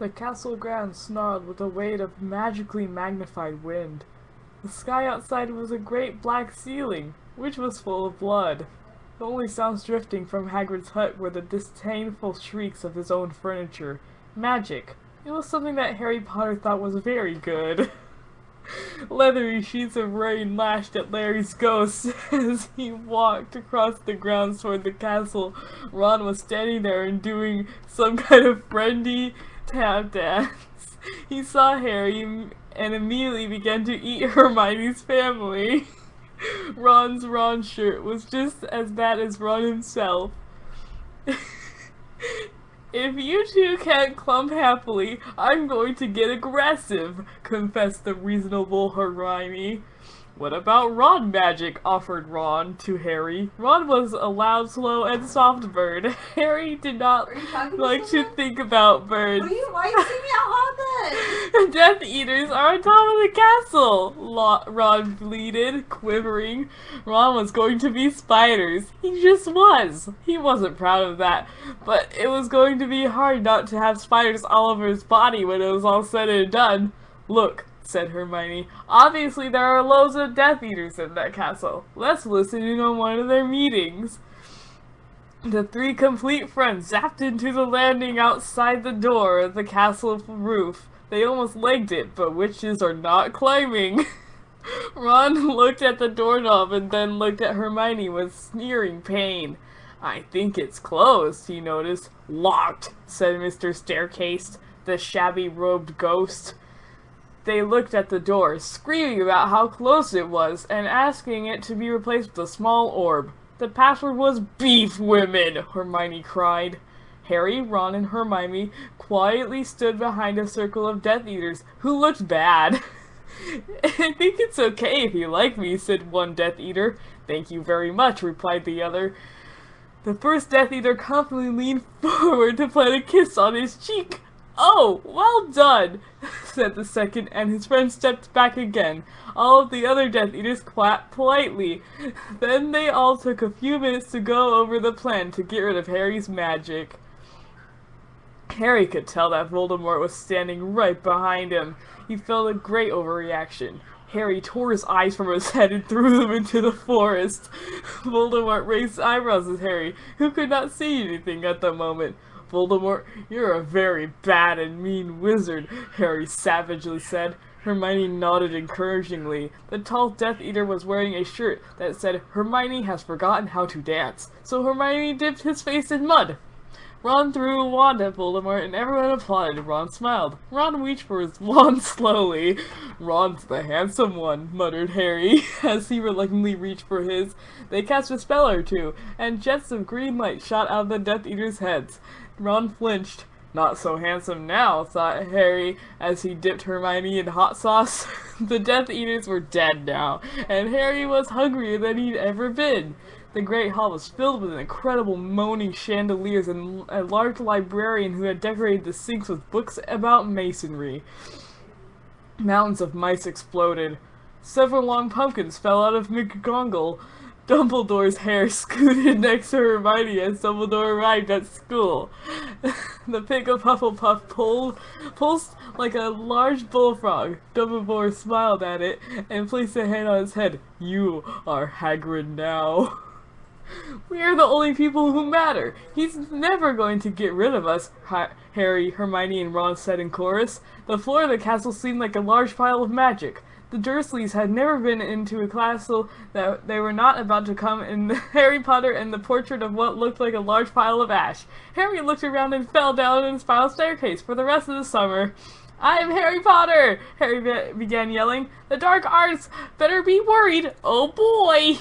The castle grounds snarled with the weight of magically magnified wind. The sky outside was a great black ceiling, which was full of blood. The only sounds drifting from Hagrid's hut were the disdainful shrieks of his own furniture. Magic. It was something that Harry Potter thought was very good. Leathery sheets of rain lashed at Larry's ghost as he walked across the grounds toward the castle. Ron was standing there and doing some kind of friendly tap dance. He saw Harry and immediately began to eat Hermione's family. Ron's shirt was just as bad as Ron himself. If you two can't clump happily, I'm going to get aggressive, confessed the reasonable Hermione. What about Ron magic? Offered Ron to Harry. Ron was a loud, slow, and soft bird. Harry did not like to think about birds. Why are you singing out loud then? Death Eaters are on top of the castle, Ron bleated, quivering. Ron was going to be spiders. He just was. He wasn't proud of that, but it was going to be hard not to have spiders all over his body when it was all said and done. Look, said Hermione. Obviously there are loads of Death Eaters in that castle. Let's listen in on one of their meetings. The three complete friends zapped into the landing outside the door of the castle roof. They almost legged it, but witches are not climbing. Ron looked at the doorknob and then looked at Hermione with sneering pain. I think it's closed, he noticed. Locked, said Mr. Staircase, the shabby-robed ghost. They looked at the door, screaming about how close it was, and asking it to be replaced with a small orb. The password was Beef Women, Hermione cried. Harry, Ron, and Hermione quietly stood behind a circle of Death Eaters, who looked bad. I think it's okay if you like me, said one Death Eater. Thank you very much, replied the other. The first Death Eater confidently leaned forward to plant a kiss on his cheek. Oh, well done, said the second, and his friend stepped back again. All of the other Death Eaters clapped politely. Then they all took a few minutes to go over the plan to get rid of Harry's magic. Harry could tell that Voldemort was standing right behind him. He felt a great overreaction. Harry tore his eyes from his head and threw them into the forest. Voldemort raised eyebrows at Harry, who could not see anything at the moment. Voldemort, you're a very bad and mean wizard, Harry savagely said. Hermione nodded encouragingly. The tall Death Eater was wearing a shirt that said, Hermione has forgotten how to dance, so Hermione dipped his face in mud. Ron threw a wand at Voldemort and everyone applauded. Ron smiled. Ron reached for his wand slowly. Ron's the handsome one, muttered Harry, as he reluctantly reached for his. They cast a spell or two, and jets of green light shot out of the Death Eaters' heads. Ron flinched. Not so handsome now, thought Harry, as he dipped Hermione in hot sauce. The Death Eaters were dead now, and Harry was hungrier than he'd ever been. The great hall was filled with incredible moaning chandeliers and a large librarian who had decorated the sinks with books about masonry. Mountains of mice exploded. Several long pumpkins fell out of McGonagall. Dumbledore's hair scooted next to Hermione as Dumbledore arrived at school. The pig of Hufflepuff pulsed like a large bullfrog. Dumbledore smiled at it and placed a hand on his head. You are Hagrid now. We are the only people who matter. He's never going to get rid of us, Harry, Hermione, and Ron said in chorus. The floor of the castle seemed like a large pile of magic. The Dursleys had never been into a castle that they were not about to come in Harry Potter and the portrait of what looked like a large pile of ash. Harry looked around and fell down in a spiral staircase for the rest of the summer. I'm Harry Potter! Harry began yelling. The dark arts better be worried. Oh boy!